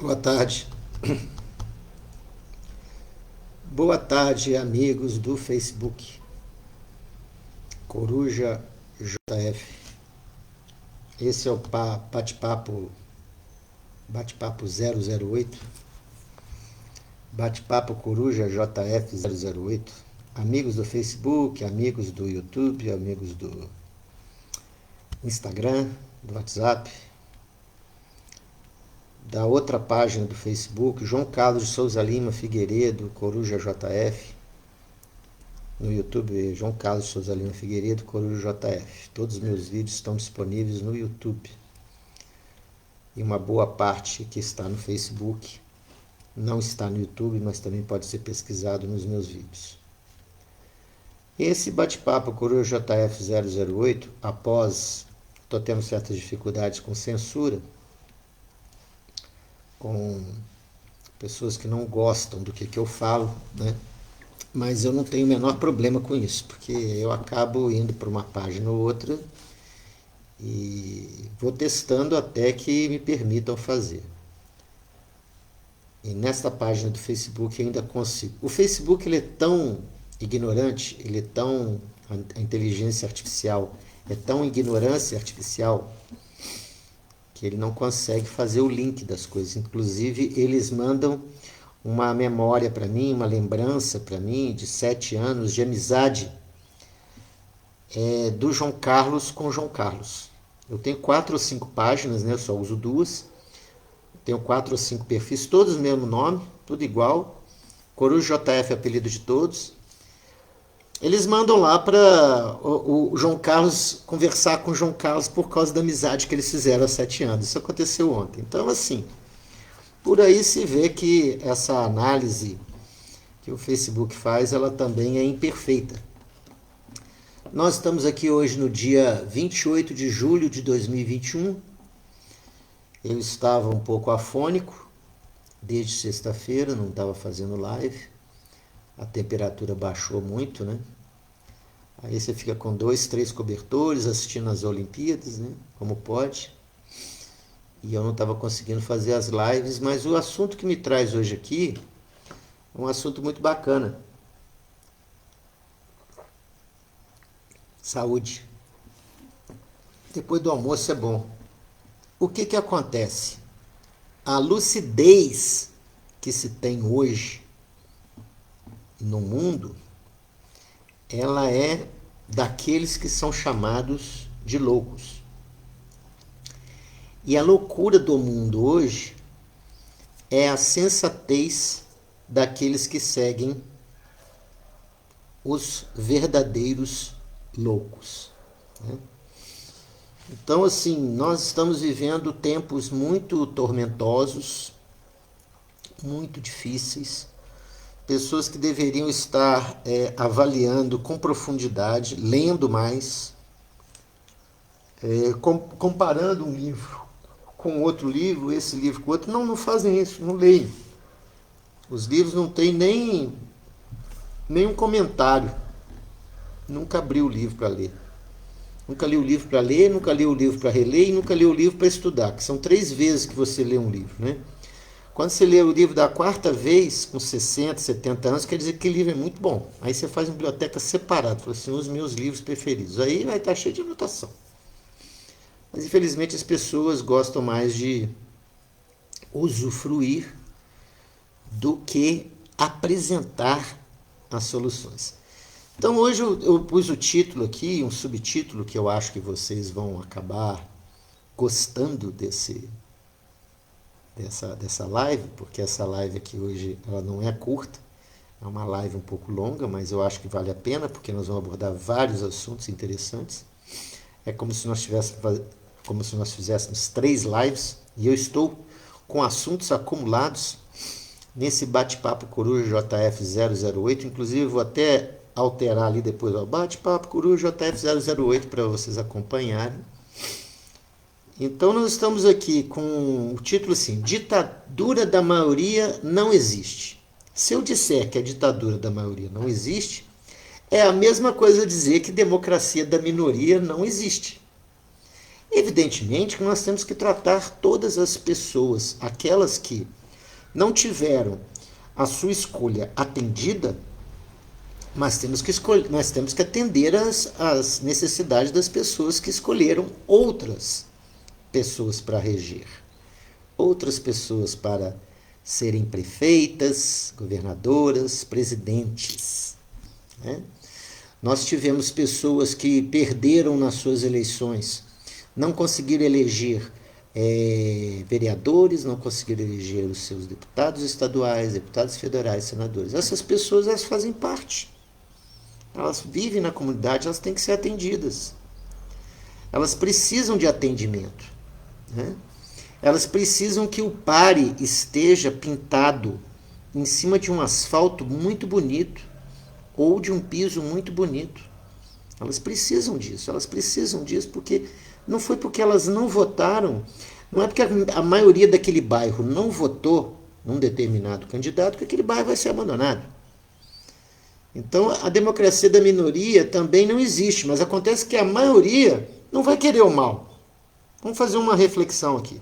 Boa tarde. Boa tarde, amigos do Facebook. Coruja JF. Esse é o bate-papo 008. Bate-papo Coruja JF 008. Amigos do Facebook, amigos do YouTube, amigos do Instagram, do WhatsApp, da outra página do Facebook, João Carlos de Souza Lima Figueiredo, Coruja JF. No YouTube, João Carlos de Souza Lima Figueiredo, Coruja JF. Todos os meus vídeos estão disponíveis no YouTube. E uma boa parte que está no Facebook não está no YouTube, mas também pode ser pesquisado nos meus vídeos. Esse bate-papo Coruja JF 008, após estou tendo certas dificuldades com censura, com pessoas que não gostam do que eu falo, né? Mas eu não tenho o menor problema com isso, porque eu acabo indo para uma página ou outra e vou testando até que me permitam fazer. E nesta página do Facebook eu ainda consigo. O Facebook ele é tão ignorante, a inteligência artificial é tão ignorância artificial que ele não consegue fazer o link das coisas. Inclusive, eles mandam uma memória para mim, uma lembrança para mim de 7 anos de amizade do João Carlos com o João Carlos. Eu tenho 4 ou 5 páginas, né? Eu só uso 2. Tenho 4 ou 5 perfis, todos o mesmo nome, tudo igual. Coruja JF, apelido de todos. Eles mandam lá para o João Carlos conversar com o João Carlos por causa da amizade que eles fizeram há 7 anos. Isso aconteceu ontem. Então, assim, por aí se vê que essa análise que o Facebook faz, ela também é imperfeita. Nós estamos aqui hoje no dia 28 de julho de 2021. Eu estava um pouco afônico desde sexta-feira, não estava fazendo live. A temperatura baixou muito, né? Aí você fica com 2, 3 cobertores assistindo as Olimpíadas, né? Como pode. E eu não estava conseguindo fazer as lives, mas o assunto que me traz hoje aqui é um assunto muito bacana. Saúde. Depois do almoço é bom. O que acontece? A lucidez que se tem hoje no mundo, ela é daqueles que são chamados de loucos. E a loucura do mundo hoje é a sensatez daqueles que seguem os verdadeiros loucos, né? Então, assim, nós estamos vivendo tempos muito tormentosos, muito difíceis. Pessoas que deveriam estar avaliando com profundidade, lendo mais, comparando um livro com outro livro, esse livro com outro. Não fazem isso, não leem. Os livros não têm nem um comentário. Nunca abri o livro para ler. Nunca li o livro para ler, nunca li o livro para reler e nunca li o livro para estudar, que são 3 vezes que você lê um livro, né? Quando você lê o livro da 4ª vez, com 60, 70 anos, quer dizer que o livro é muito bom. Aí você faz uma biblioteca separada, fala assim, os meus livros preferidos. Aí vai estar cheio de anotação. Mas infelizmente as pessoas gostam mais de usufruir do que apresentar as soluções. Então hoje eu pus o título aqui, um subtítulo que eu acho que vocês vão acabar gostando dessa live, porque essa live aqui hoje ela não é curta, é uma live um pouco longa, mas eu acho que vale a pena, porque nós vamos abordar vários assuntos interessantes. É como se nós fizéssemos 3 lives, e eu estou com assuntos acumulados nesse bate-papo Coruja JF 008, inclusive vou até alterar ali depois, ó, bate-papo Coruja JF 008 para vocês acompanharem. Então nós estamos aqui com o título assim, ditadura da maioria não existe. Se eu disser que a ditadura da maioria não existe, é a mesma coisa dizer que democracia da minoria não existe. Evidentemente que nós temos que tratar todas as pessoas, aquelas que não tiveram a sua escolha atendida, mas nós temos que atender as necessidades das pessoas que escolheram outras pessoas para reger, outras pessoas para serem prefeitas, governadoras, presidentes, né? Nós tivemos pessoas que perderam nas suas eleições, não conseguiram eleger vereadores, não conseguiram eleger os seus deputados estaduais, deputados federais, senadores. Essas pessoas, elas fazem parte. Elas vivem na comunidade, elas têm que ser atendidas. Elas precisam de atendimento, né? Elas precisam que o pare esteja pintado em cima de um asfalto muito bonito ou de um piso muito bonito. Elas precisam disso porque não foi porque elas não votaram, não é porque a maioria daquele bairro não votou num determinado candidato que aquele bairro vai ser abandonado. Então a democracia da minoria também não existe, mas acontece que a maioria não vai querer o mal. Vamos fazer uma reflexão aqui.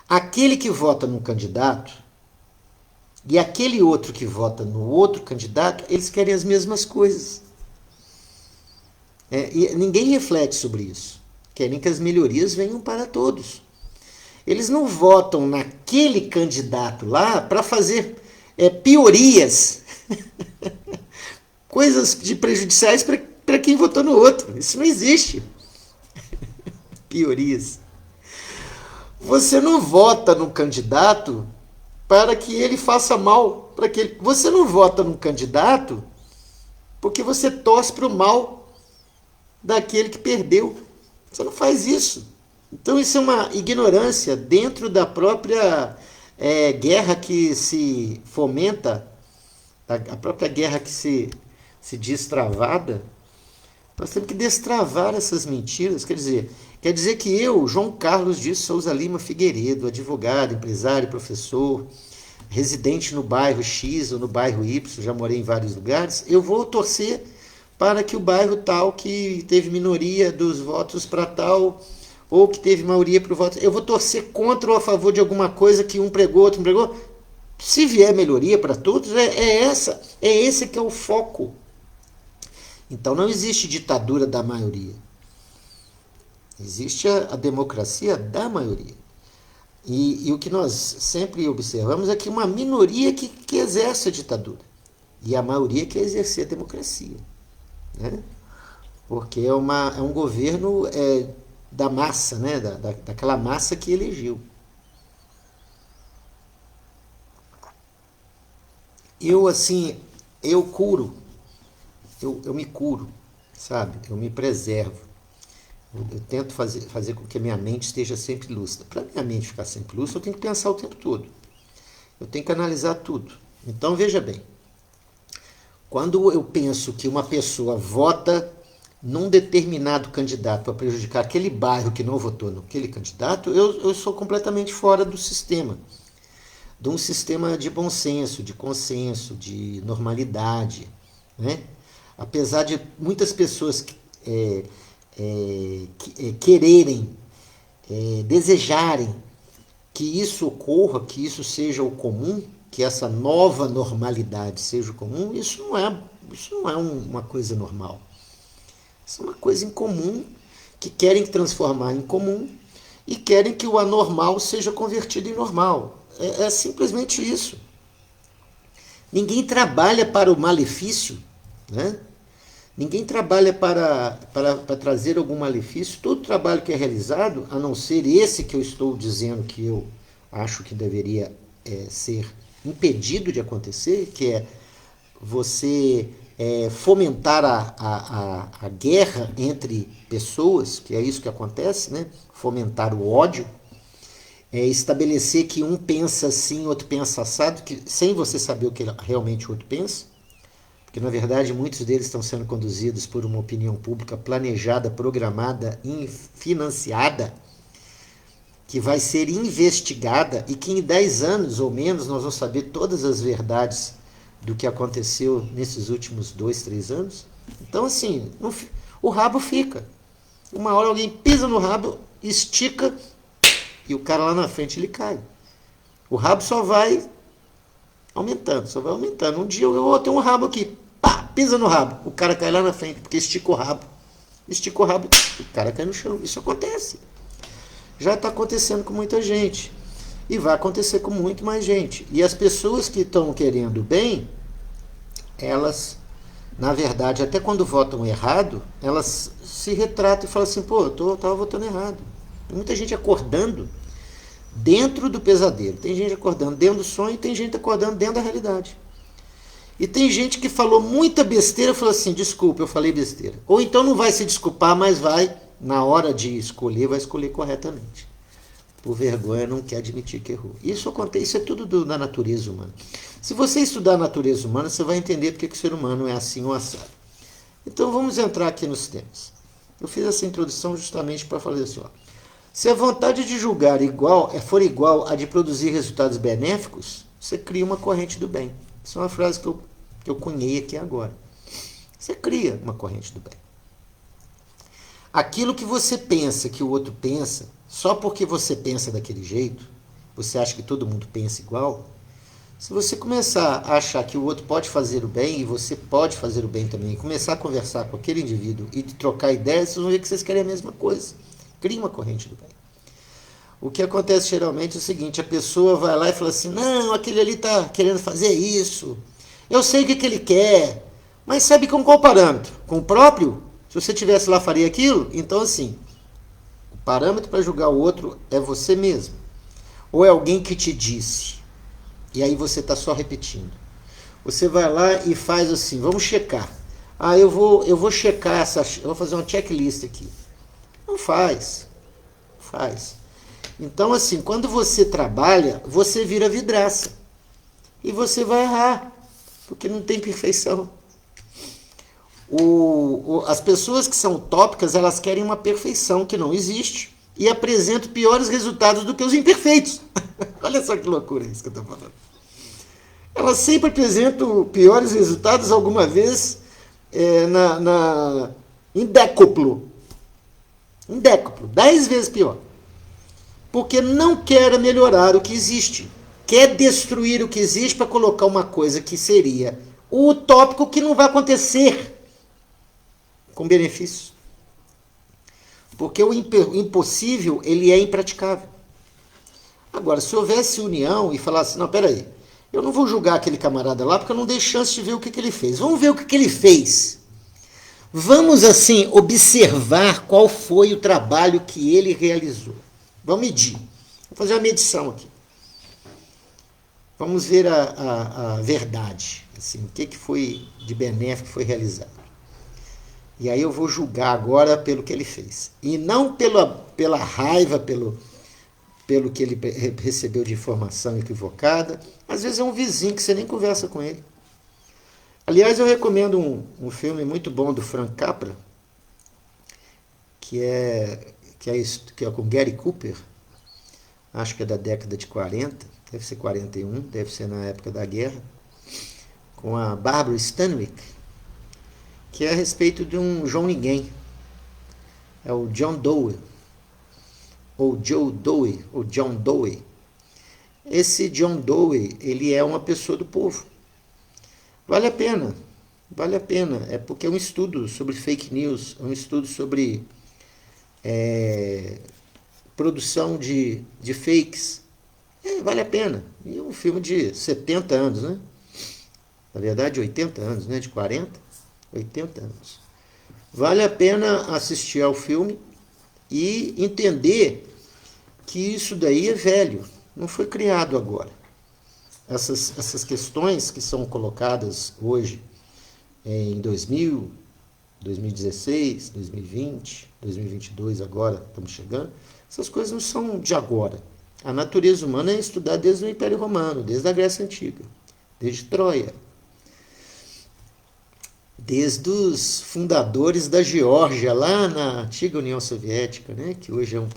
Aquele que vota num candidato e aquele outro que vota no outro candidato, eles querem as mesmas coisas. E ninguém reflete sobre isso. Querem que as melhorias venham para todos. Eles não votam naquele candidato lá para fazer piorias, coisas de prejudiciais para quem votou no outro. Isso não existe. Piorias. Você não vota num candidato para que ele faça mal. Você não vota num candidato porque você torce para o mal daquele que perdeu. Você não faz isso. Então isso é uma ignorância dentro da própria guerra que se fomenta, a própria guerra que se diz travada. Nós temos que destravar essas mentiras. Quer dizer que eu, João Carlos de Souza Lima Figueiredo, advogado, empresário, professor, residente no bairro X ou no bairro Y, já morei em vários lugares, eu vou torcer para que o bairro tal que teve minoria dos votos para tal, ou que teve maioria para o voto, eu vou torcer contra ou a favor de alguma coisa que um pregou, outro não pregou. Se vier melhoria para todos, esse que é o foco. Então não existe ditadura da maioria. Existe a democracia da maioria. E o que nós sempre observamos é que uma minoria que exerce a ditadura. E a maioria quer exercer a democracia, né? Porque é um governo da massa, né? Daquela massa que elegeu. Eu curo. Eu me curo, sabe? Eu me preservo. Eu tento fazer com que a minha mente esteja sempre lúcida. Para minha mente ficar sempre lúcida, eu tenho que pensar o tempo todo. Eu tenho que analisar tudo. Então, veja bem. Quando eu penso que uma pessoa vota num determinado candidato para prejudicar aquele bairro que não votou naquele candidato, eu sou completamente fora do sistema. De um sistema de bom senso, de consenso, de normalidade, né? Apesar de muitas pessoas quererem, desejarem que isso ocorra, que isso seja o comum, que essa nova normalidade seja o comum, isso não é uma coisa normal. Isso é uma coisa incomum, que querem transformar em comum e querem que o anormal seja convertido em normal. É simplesmente isso. Ninguém trabalha para o malefício, né? Ninguém trabalha para trazer algum malefício. Todo trabalho que é realizado, a não ser esse que eu estou dizendo que eu acho que deveria ser impedido de acontecer, que é você fomentar a guerra entre pessoas, que é isso que acontece, né? Fomentar o ódio, estabelecer que um pensa assim, outro pensa assado, sem você saber o que realmente o outro pensa, porque na verdade muitos deles estão sendo conduzidos por uma opinião pública planejada, programada e financiada, que vai ser investigada e que em 10 anos ou menos nós vamos saber todas as verdades do que aconteceu nesses últimos 2, 3 anos. Então assim, o rabo fica. Uma hora alguém pisa no rabo, estica e o cara lá na frente ele cai. O rabo só vai aumentando, só vai aumentando. Um dia eu vou ter um rabo aqui, pá, pisa no rabo, o cara cai lá na frente porque estica o rabo. Estica o rabo, o cara cai no chão. Isso acontece. Já está acontecendo com muita gente. E vai acontecer com muito mais gente. E as pessoas que estão querendo bem, elas, na verdade, até quando votam errado, elas se retratam e falam assim, pô, eu estava votando errado. Tem muita gente acordando dentro do pesadelo. Tem gente acordando dentro do sonho e tem gente acordando dentro da realidade. E tem gente que falou muita besteira e falou assim, desculpa, eu falei besteira. Ou então não vai se desculpar, mas vai, na hora de escolher, vai escolher corretamente. Por vergonha, não quer admitir que errou. Isso acontece, isso é tudo da natureza humana. Se você estudar a natureza humana, você vai entender porque que o ser humano é assim ou assado. Então vamos entrar aqui nos temas. Eu fiz essa introdução justamente para falar assim, ó. Se a vontade de julgar for igual a de produzir resultados benéficos, você cria uma corrente do bem. Isso é uma frase que eu cunhei aqui agora. Você cria uma corrente do bem. Aquilo que você pensa que o outro pensa, só porque você pensa daquele jeito, você acha que todo mundo pensa igual, se você começar a achar que o outro pode fazer o bem e você pode fazer o bem também, e começar a conversar com aquele indivíduo e trocar ideias, vocês vão ver que vocês querem a mesma coisa. Cria uma corrente do bem. O que acontece geralmente é o seguinte, a pessoa vai lá e fala assim, não, aquele ali está querendo fazer isso, eu sei o que ele quer, mas sabe com qual parâmetro? Com o próprio? Se você estivesse lá, faria aquilo? Então, assim, o parâmetro para julgar o outro é você mesmo. Ou é alguém que te disse, e aí você está só repetindo. Você vai lá e faz assim, vamos checar. Ah, eu vou checar eu vou fazer uma checklist aqui. Não faz. Então, assim, quando você trabalha, você vira vidraça. E você vai errar, porque não tem perfeição. As pessoas que são utópicas, elas querem uma perfeição que não existe e apresentam piores resultados do que os imperfeitos. Olha só que loucura isso que eu estou falando. Elas sempre apresentam piores resultados alguma vez em décuplo. Em décuplo, 10 vezes pior. Porque não quer melhorar o que existe. Quer destruir o que existe para colocar uma coisa que seria o utópico que não vai acontecer com benefícios. Porque o impossível, ele é impraticável. Agora, se houvesse união e falasse, não, peraí, eu não vou julgar aquele camarada lá porque eu não dei chance de ver o que ele fez. Vamos ver o que ele fez. Vamos, assim, observar qual foi o trabalho que ele realizou. Vamos medir. Vou fazer uma medição aqui. Vamos ver a verdade. Assim, o que foi de benéfico que foi realizado. E aí eu vou julgar agora pelo que ele fez. E não pela raiva, pelo que ele recebeu de informação equivocada. Às vezes é um vizinho que você nem conversa com ele. Aliás, eu recomendo um filme muito bom do Frank Capra, que é com Gary Cooper, acho que é da década de 40, deve ser 41, deve ser na época da guerra, com a Barbara Stanwyck, que é a respeito de um João Ninguém. É o John Doe, ou Joe Doe, ou John Doe. Esse John Doe, ele é uma pessoa do povo. Vale a pena. É porque é um estudo sobre fake news, é um estudo sobre produção de fakes. Vale a pena. E é um filme de 70 anos, né? Na verdade, 80 anos, né? De 40, 80 anos. Vale a pena assistir ao filme e entender que isso daí é velho, não foi criado agora. Essas questões que são colocadas hoje em 2000, 2016, 2020, 2022 agora, estamos chegando, essas coisas não são de agora. A natureza humana é estudada desde o Império Romano, desde a Grécia Antiga, desde Troia, desde os fundadores da Geórgia, lá na antiga União Soviética, né, que hoje é um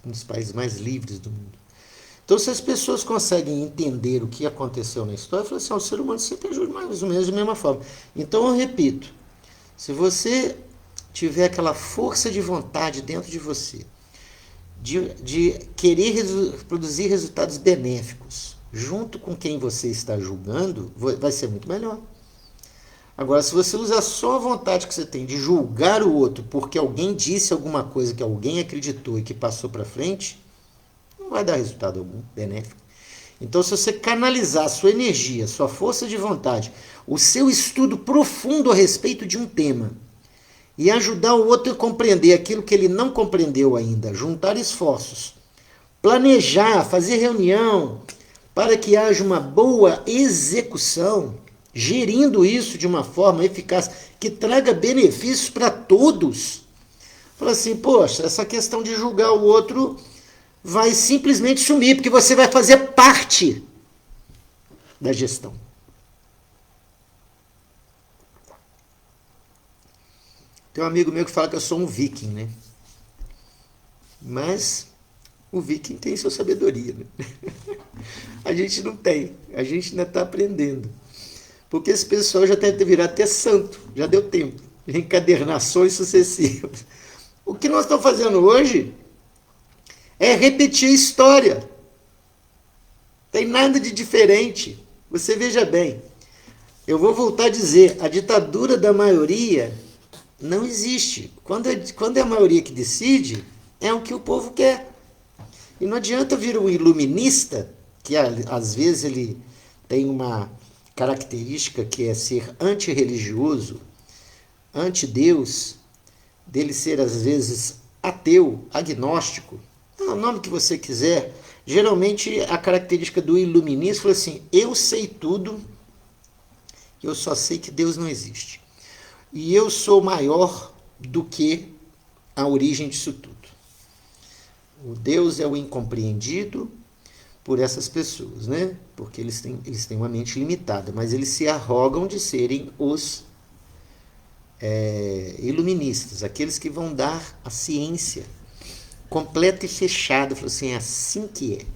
dos países mais livres do mundo. Então, se as pessoas conseguem entender o que aconteceu na história, falam assim, o ser humano sempre agiu mais ou menos da mesma forma. Então, eu repito, se você tiver aquela força de vontade dentro de você, de querer produzir resultados benéficos, junto com quem você está julgando, vai ser muito melhor. Agora, se você usar só a vontade que você tem de julgar o outro porque alguém disse alguma coisa que alguém acreditou e que passou para frente, não vai dar resultado algum benéfico. Então, se você canalizar a sua energia, a sua força de vontade, o seu estudo profundo a respeito de um tema e ajudar o outro a compreender aquilo que ele não compreendeu ainda, juntar esforços, planejar, fazer reunião para que haja uma boa execução, gerindo isso de uma forma eficaz, que traga benefícios para todos. Fala assim, poxa, essa questão de julgar o outro vai simplesmente sumir, porque você vai fazer parte da gestão. Tem um amigo meu que fala que eu sou um viking, né? Mas o viking tem sua sabedoria, né? A gente não tem, a gente ainda está aprendendo. Porque esse pessoal já deve ter virado até santo, já deu tempo. Encadernações sucessivas. O que nós estamos fazendo hoje é repetir a história. Tem nada de diferente. Você veja bem, eu vou voltar a dizer, a ditadura da maioria não existe. Quando é a maioria que decide, é o que o povo quer. E não adianta vir um iluminista, que às vezes ele tem uma característica que é ser antirreligioso, anti-Deus, dele ser às vezes ateu, agnóstico, o nome que você quiser. Geralmente a característica do iluminista foi assim, eu sei tudo, eu só sei que Deus não existe. E eu sou maior do que a origem disso tudo. O Deus é o incompreendido por essas pessoas, né? Porque eles têm uma mente limitada, mas eles se arrogam de serem os iluministas, aqueles que vão dar a ciência completa e fechada, falou assim, é assim que é.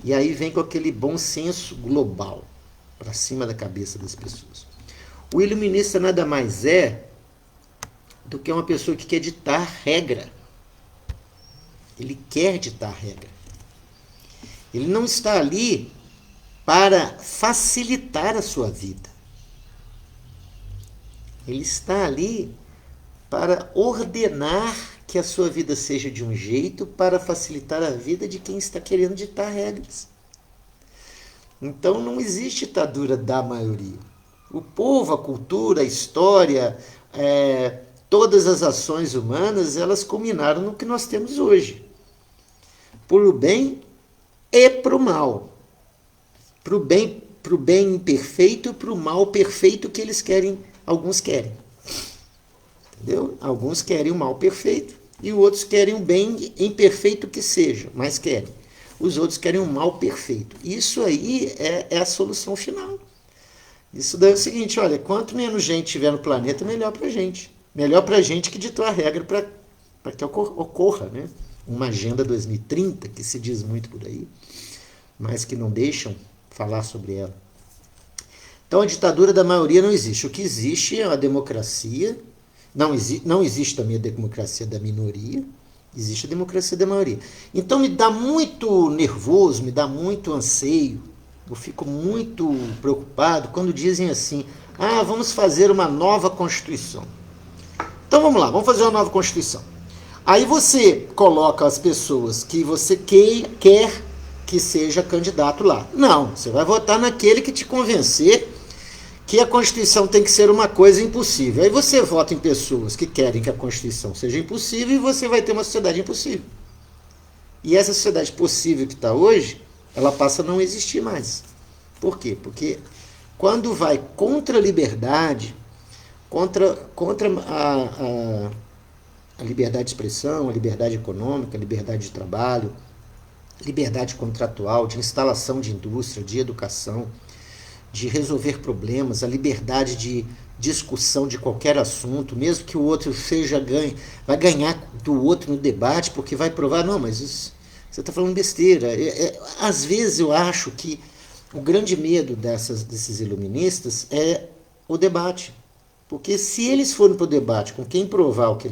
E aí vem com aquele bom senso global para cima da cabeça das pessoas. O iluminista nada mais é do que uma pessoa que quer ditar regra. Ele quer ditar regra. Ele não está ali para facilitar a sua vida. Ele está ali para ordenar que a sua vida seja de um jeito para facilitar a vida de quem está querendo ditar regras. Então não existe ditadura da maioria. O povo, a cultura, a história, todas as ações humanas, elas culminaram no que nós temos hoje. Por o bem e para o mal. Para o bem imperfeito e para o mal perfeito que eles querem, alguns querem. Entendeu? Alguns querem o mal perfeito e os outros querem o bem imperfeito que seja, mas querem. Os outros querem o mal perfeito. Isso aí é a solução final. Isso daí é o seguinte, olha, quanto menos gente tiver no planeta, melhor para a gente. Melhor para a gente que ditou a regra para que ocorra, né? Uma agenda 2030, que se diz muito por aí, mas que não deixam falar sobre ela. Então a ditadura da maioria não existe. O que existe é a democracia. Não existe também a democracia da minoria, existe a democracia da maioria. Então me dá muito nervoso, me dá muito anseio, eu fico muito preocupado quando dizem assim, vamos fazer uma nova Constituição. Então vamos lá, vamos fazer uma nova Constituição. Aí você coloca as pessoas que você quer que seja candidato lá. Não, você vai votar naquele que te convencer que a Constituição tem que ser uma coisa impossível. Aí você vota em pessoas que querem que a Constituição seja impossível e você vai ter uma sociedade impossível. E essa sociedade possível que está hoje, ela passa a não existir mais. Por quê? Porque quando vai contra a liberdade, contra a liberdade de expressão, a liberdade econômica, a liberdade de trabalho, liberdade contratual, de instalação de indústria, de educação, de resolver problemas, a liberdade de discussão de qualquer assunto, mesmo que o outro vai ganhar do outro no debate, porque vai provar, não, mas isso, você está falando besteira. Às vezes eu acho que o grande medo desses iluministas é o debate, Porque se eles forem para o debate com quem provar o que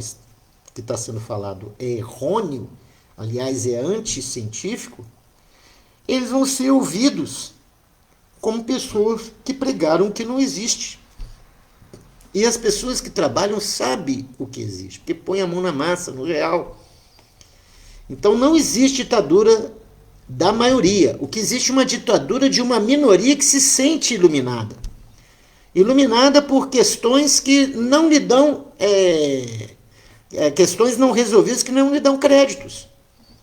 está sendo falado é errôneo, aliás, é anticientífico, eles vão ser ouvidos como pessoas que pregaram que não existe. E as pessoas que trabalham sabem o que existe, porque põem a mão na massa, no real. Então não existe ditadura da maioria. O que existe é uma ditadura de uma minoria que se sente iluminada. Iluminada por questões que não lhe dão... questões não resolvidas que não lhe dão créditos.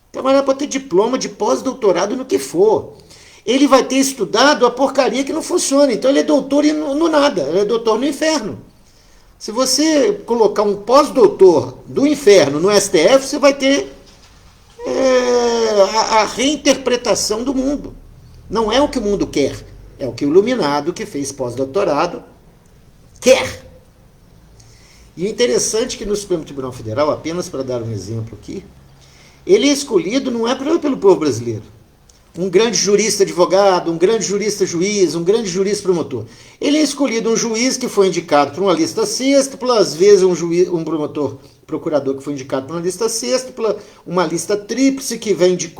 O camarada pode ter diploma de pós-doutorado no que for. Ele vai ter estudado a porcaria que não funciona. Então ele é doutor no nada, ele é doutor no inferno. Se você colocar um pós-doutor do inferno no STF, você vai ter a reinterpretação do mundo. Não é o que o mundo quer, é o que o iluminado que fez pós-doutorado quer. E o interessante é que no Supremo Tribunal Federal, apenas para dar um exemplo aqui, ele é escolhido não é pelo povo brasileiro. Um grande jurista advogado, um grande jurista juiz, um grande jurista promotor. Ele é escolhido um juiz que foi indicado para uma lista sexta, às vezes um promotor, procurador que foi indicado para uma lista sexta, uma lista tríplice que vem de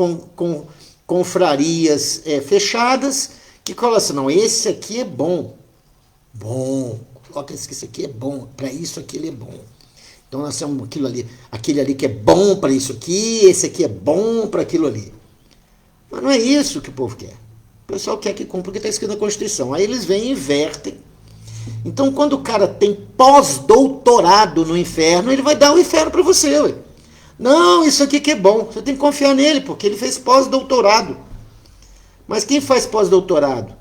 confrarias fechadas, que fala assim, não, esse aqui é bom. Bom, coloca esse aqui é bom, para isso aqui ele é bom. Então nós temos aquele ali que é bom para isso aqui, esse aqui é bom para aquilo ali. Mas não é isso que o povo quer. O pessoal quer que cumpra o que está escrito na Constituição. Aí eles vêm e invertem. Então, quando o cara tem pós-doutorado no inferno, ele vai dar o inferno para você. Ué. Não, isso aqui que é bom. Você tem que confiar nele, porque ele fez pós-doutorado. Mas quem faz pós-doutorado?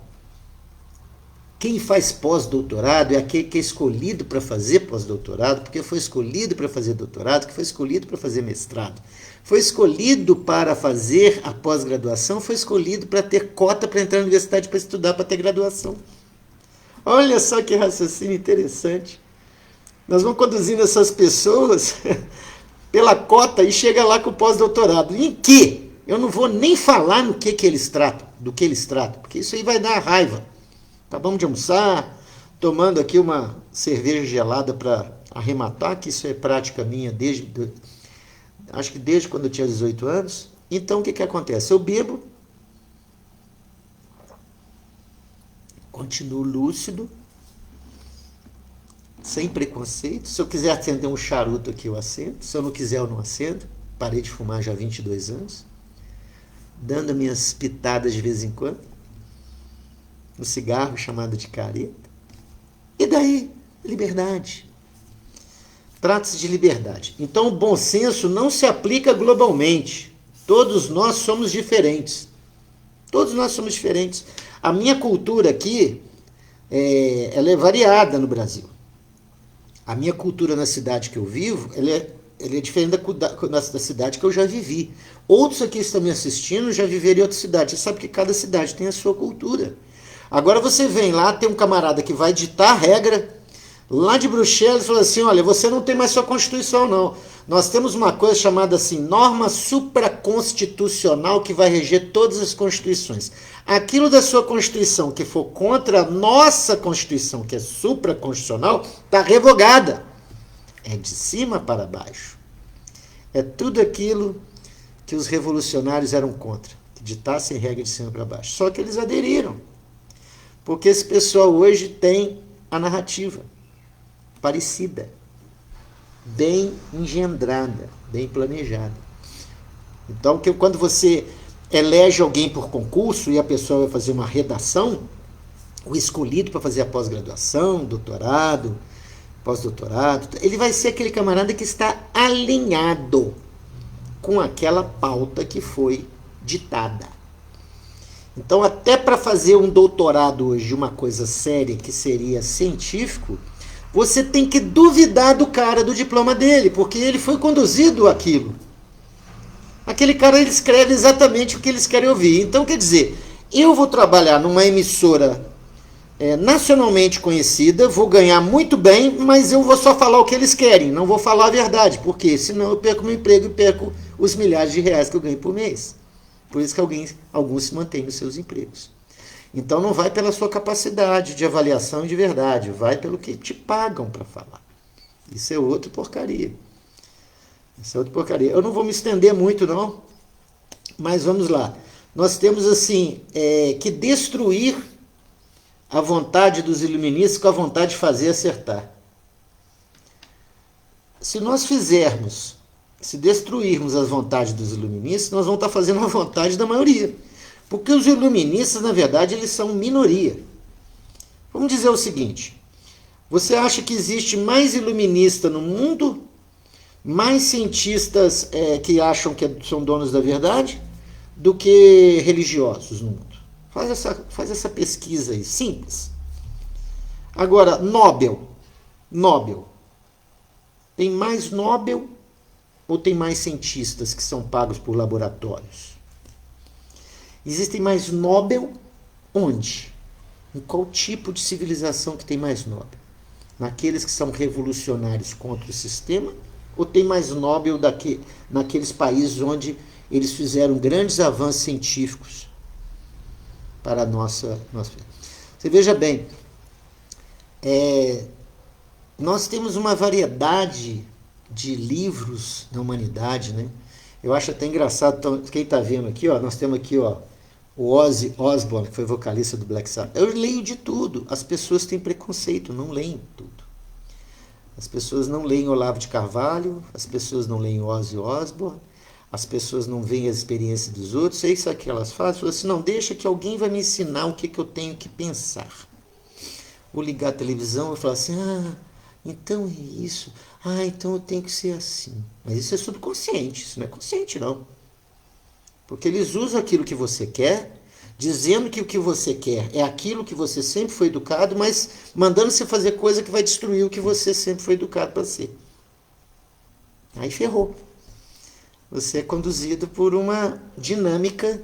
Quem faz pós-doutorado é aquele que é escolhido para fazer pós-doutorado, porque foi escolhido para fazer doutorado, que foi escolhido para fazer mestrado. Foi escolhido para fazer a pós-graduação, foi escolhido para ter cota para entrar na universidade para estudar, para ter graduação. Olha só que raciocínio interessante. Nós vamos conduzindo essas pessoas pela cota e chega lá com o pós-doutorado. Em que? Eu não vou nem falar no que eles tratam, do que eles tratam, porque isso aí vai dar raiva. Acabamos de almoçar, tomando aqui uma cerveja gelada para arrematar, que isso é prática minha acho que desde quando eu tinha 18 anos. Então, o que acontece? Eu bebo, continuo lúcido, sem preconceito. Se eu quiser acender um charuto aqui, eu acendo. Se eu não quiser, eu não acendo. Parei de fumar já há 22 anos. Dando minhas pitadas de vez em quando. Um cigarro chamado de careta. E daí? Liberdade. Trata-se de liberdade. Então, o bom senso não se aplica globalmente. Todos nós somos diferentes. Todos nós somos diferentes. A minha cultura aqui, ela é variada no Brasil. A minha cultura na cidade que eu vivo, ela é diferente da cidade que eu já vivi. Outros aqui que estão me assistindo já viveram em outra cidade. Você sabe que cada cidade tem a sua cultura. Agora você vem lá, tem um camarada que vai ditar a regra, lá de Bruxelas, e fala assim, olha, você não tem mais sua Constituição, não. Nós temos uma coisa chamada assim, norma supraconstitucional que vai reger todas as Constituições. Aquilo da sua Constituição que for contra a nossa Constituição, que é supraconstitucional, está revogada. É de cima para baixo. É tudo aquilo que os revolucionários eram contra, que ditassem regra de cima para baixo. Só que eles aderiram. Porque esse pessoal hoje tem a narrativa parecida, bem engendrada, bem planejada. Então, quando você elege alguém por concurso e a pessoa vai fazer uma redação, o escolhido para fazer a pós-graduação, doutorado, pós-doutorado, ele vai ser aquele camarada que está alinhado com aquela pauta que foi ditada. Então, até para fazer um doutorado hoje de uma coisa séria, que seria científico, você tem que duvidar do cara, do diploma dele, porque ele foi conduzido àquilo. Aquele cara, ele escreve exatamente o que eles querem ouvir. Então, quer dizer, eu vou trabalhar numa emissora nacionalmente conhecida, vou ganhar muito bem, mas eu vou só falar o que eles querem, não vou falar a verdade, porque senão eu perco meu emprego e perco os milhares de reais que eu ganho por mês. Por isso que alguns se mantêm nos seus empregos. Então não vai pela sua capacidade de avaliação e de verdade, vai pelo que te pagam para falar. Isso é outra porcaria. Isso é outra porcaria. Eu não vou me estender muito, não, mas vamos lá. Nós temos, assim, que destruir a vontade dos iluministas com a vontade de fazer acertar. Se nós se destruirmos as vontades dos iluministas, nós vamos estar fazendo a vontade da maioria. Porque os iluministas, na verdade, eles são minoria. Vamos dizer o seguinte, você acha que existe mais iluminista no mundo, mais cientistas que acham que são donos da verdade, do que religiosos no mundo? Faz essa pesquisa aí, simples. Agora, Nobel. Tem mais Nobel ou tem mais cientistas que são pagos por laboratórios? Existem mais Nobel onde? Em qual tipo de civilização que tem mais Nobel? Naqueles que são revolucionários contra o sistema? Ou tem mais Nobel naqueles países onde eles fizeram grandes avanços científicos para a nossa... Você veja bem, nós temos uma variedade de livros na humanidade, né? Eu acho até engraçado, então, quem está vendo aqui, ó, nós temos aqui, ó, o Ozzy Osbourne, que foi vocalista do Black Sabbath. Eu leio de tudo. As pessoas têm preconceito, não leem tudo. As pessoas não leem Olavo de Carvalho, as pessoas não leem Ozzy Osbourne, as pessoas não veem as experiências dos outros. É isso que elas fazem. Falam assim, não, deixa que alguém vai me ensinar o que eu tenho que pensar. Vou ligar a televisão e falar assim, então é isso. Então eu tenho que ser assim. Mas isso é subconsciente, isso não é consciente, não. Porque eles usam aquilo que você quer, dizendo que o que você quer é aquilo que você sempre foi educado, mas mandando você fazer coisa que vai destruir o que você sempre foi educado para ser. Aí ferrou. Você é conduzido por uma dinâmica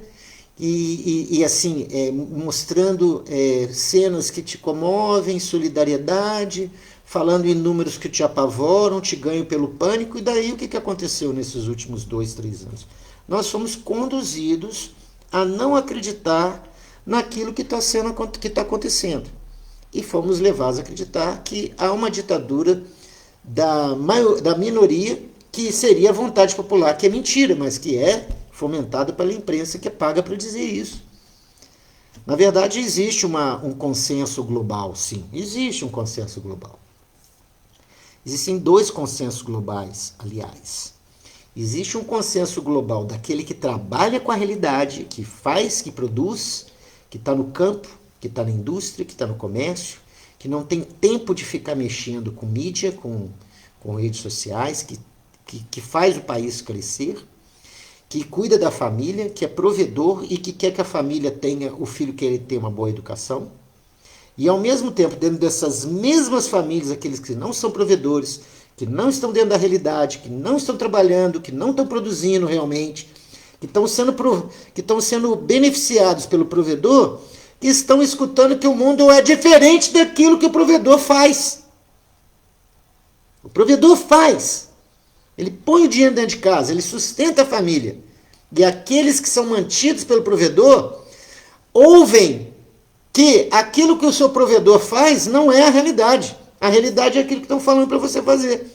e assim, mostrando cenas que te comovem, solidariedade, falando em números que te apavoram, te ganham pelo pânico. E daí o que aconteceu nesses últimos 2, 3 anos? Nós fomos conduzidos a não acreditar naquilo que está acontecendo. E fomos levados a acreditar que há uma ditadura da minoria que seria a vontade popular, que é mentira, mas que é fomentada pela imprensa, que é paga para dizer isso. Na verdade, existe um consenso global, sim. Existe um consenso global. Existem 2 consensos globais, aliás. Existe um consenso global daquele que trabalha com a realidade, que faz, que produz, que está no campo, que está na indústria, que está no comércio, que não tem tempo de ficar mexendo com mídia, com redes sociais, que faz o país crescer, que cuida da família, que é provedor e que quer que a família tenha, o filho que ele tenha uma boa educação. E ao mesmo tempo, dentro dessas mesmas famílias, aqueles que não são provedores, que não estão dentro da realidade, que não estão trabalhando, que não estão produzindo realmente, que estão sendo beneficiados pelo provedor, que estão escutando que o mundo é diferente daquilo que o provedor faz. O provedor faz. Ele põe o dinheiro dentro de casa, ele sustenta a família. E aqueles que são mantidos pelo provedor ouvem que aquilo que o seu provedor faz não é a realidade. A realidade é aquilo que estão falando para você fazer.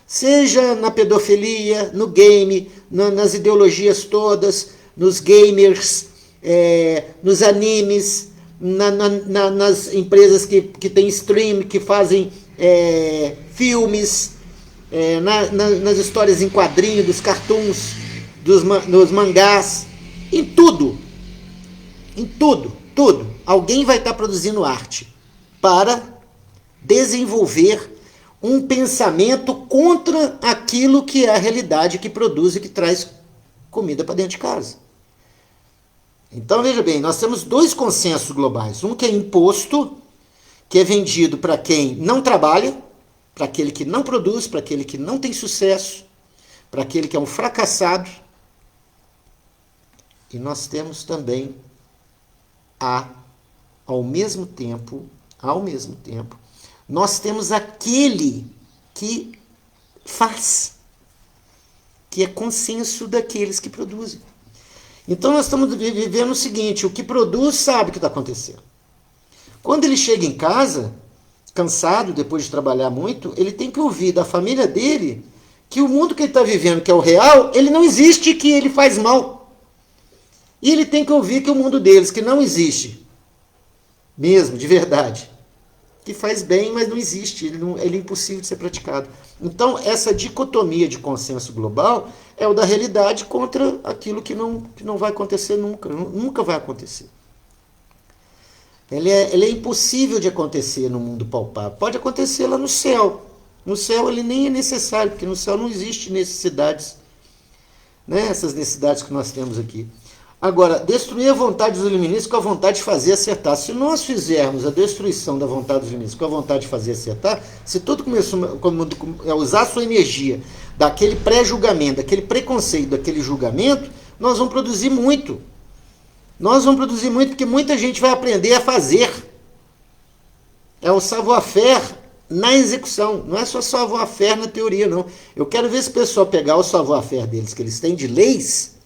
Seja na pedofilia, no game, nas ideologias todas, nos gamers, nos animes, nas empresas que têm stream, que fazem filmes, nas histórias em quadrinho, dos cartoons, dos mangás, em tudo. Em tudo. Alguém vai estar produzindo arte para desenvolver um pensamento contra aquilo que é a realidade que produz e que traz comida para dentro de casa. Então, veja bem, nós temos 2 consensos globais. Um que é imposto, que é vendido para quem não trabalha, para aquele que não produz, para aquele que não tem sucesso, para aquele que é um fracassado. E nós temos também, ao mesmo tempo, nós temos aquele que faz, que é consenso daqueles que produzem. Então nós estamos vivendo o seguinte, o que produz sabe o que está acontecendo. Quando ele chega em casa, cansado, depois de trabalhar muito, ele tem que ouvir da família dele que o mundo que ele está vivendo, que é o real, ele não existe, que ele faz mal. E ele tem que ouvir que o mundo deles, que não existe, mesmo, de verdade, que faz bem, mas não existe, ele é impossível de ser praticado. Então, essa dicotomia de consenso global é o da realidade contra aquilo que não vai acontecer nunca, nunca vai acontecer. Ele é impossível de acontecer no mundo palpável. Pode acontecer lá no céu. No céu ele nem é necessário, porque no céu não existe necessidades, né? Essas necessidades que nós temos aqui. Agora, destruir a vontade dos iluministas com a vontade de fazer acertar. Se nós fizermos a destruição da vontade dos iluministas com a vontade de fazer acertar, se todo mundo usar a sua energia daquele pré-julgamento, daquele preconceito, daquele julgamento, nós vamos produzir muito. Nós vamos produzir muito porque muita gente vai aprender a fazer. É o savoir-faire na execução. Não é só savoir-faire na teoria, não. Eu quero ver esse pessoal pegar o savoir-faire deles, que eles têm de leis,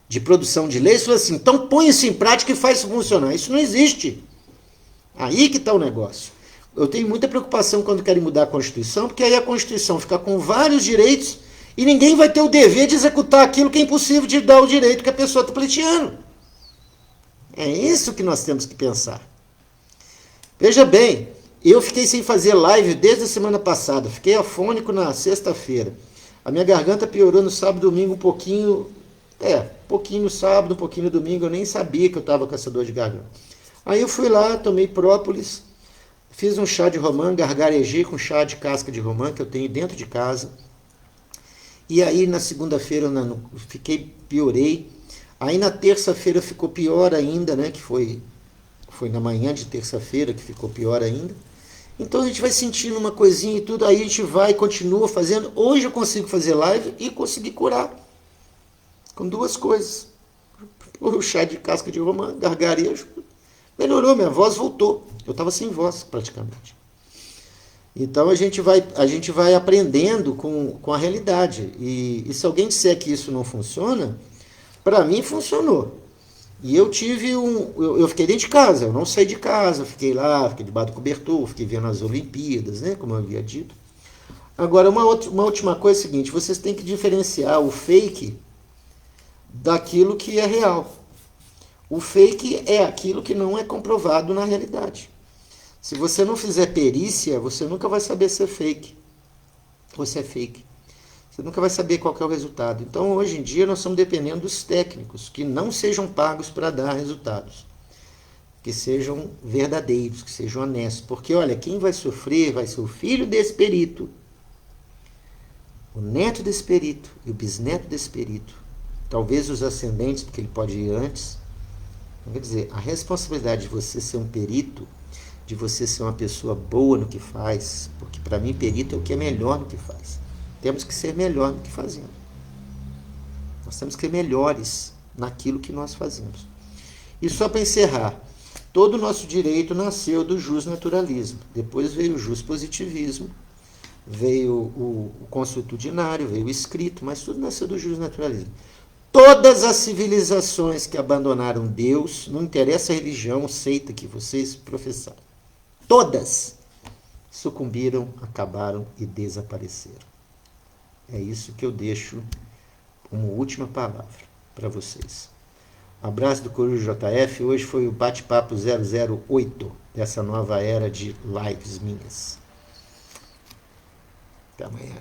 de produção de leis, e falar assim, então põe isso em prática e faz isso funcionar. Isso não existe. Aí que está o negócio. Eu tenho muita preocupação quando querem mudar a Constituição, porque aí a Constituição fica com vários direitos e ninguém vai ter o dever de executar aquilo que é impossível de dar o direito que a pessoa está pleiteando. É isso que nós temos que pensar. Veja bem, eu fiquei sem fazer live desde a semana passada. Fiquei afônico na sexta-feira. A minha garganta piorou no sábado e domingo um pouquinho. Um pouquinho no sábado, um pouquinho no domingo. Eu nem sabia que eu estava com essa dor de garganta. Aí eu fui lá, tomei própolis, fiz um chá de romã, gargarejei com chá de casca de romã que eu tenho dentro de casa. E aí na segunda-feira eu piorei. Aí na terça-feira ficou pior ainda, né? Que foi na manhã de terça-feira que ficou pior ainda. Então a gente vai sentindo uma coisinha e tudo, aí a gente vai, continua fazendo. Hoje eu consigo fazer live e consegui curar. Com duas coisas. O chá de casca de romã, gargarejo. Melhorou, minha voz voltou. Eu estava sem voz praticamente. Então a gente vai aprendendo com a realidade. E se alguém disser que isso não funciona, para mim funcionou. E eu fiquei dentro de casa, eu não saí de casa, fiquei lá, fiquei debaixo do cobertor, fiquei vendo as Olimpíadas, né, como eu havia dito. Agora, uma última coisa é a seguinte, vocês têm que diferenciar o fake daquilo que é real. O fake é aquilo que não é comprovado na realidade. Se você não fizer perícia, você nunca vai saber se é fake. Ou se é fake. Você nunca vai saber qual que é o resultado. Então, hoje em dia, nós estamos dependendo dos técnicos, que não sejam pagos para dar resultados. Que sejam verdadeiros, que sejam honestos. Porque, olha, quem vai sofrer vai ser o filho desse perito, o neto desse perito e o bisneto desse perito. Talvez os ascendentes, porque ele pode ir antes. Então, quer dizer, a responsabilidade de você ser um perito, de você ser uma pessoa boa no que faz, porque para mim perito é o que é melhor no que faz. Temos que ser melhor no que fazemos. Nós temos que ser melhores naquilo que nós fazemos. E só para encerrar, todo o nosso direito nasceu do justnaturalismo. Depois veio o justpositivismo, veio o consuetudinário, veio o escrito, mas tudo nasceu do justnaturalismo. Todas as civilizações que abandonaram Deus, não interessa a religião, seita que vocês professaram, todas sucumbiram, acabaram e desapareceram. É isso que eu deixo como última palavra para vocês. Abraço do Coruja JF. Hoje foi o bate-papo 008 dessa nova era de lives minhas. Até amanhã.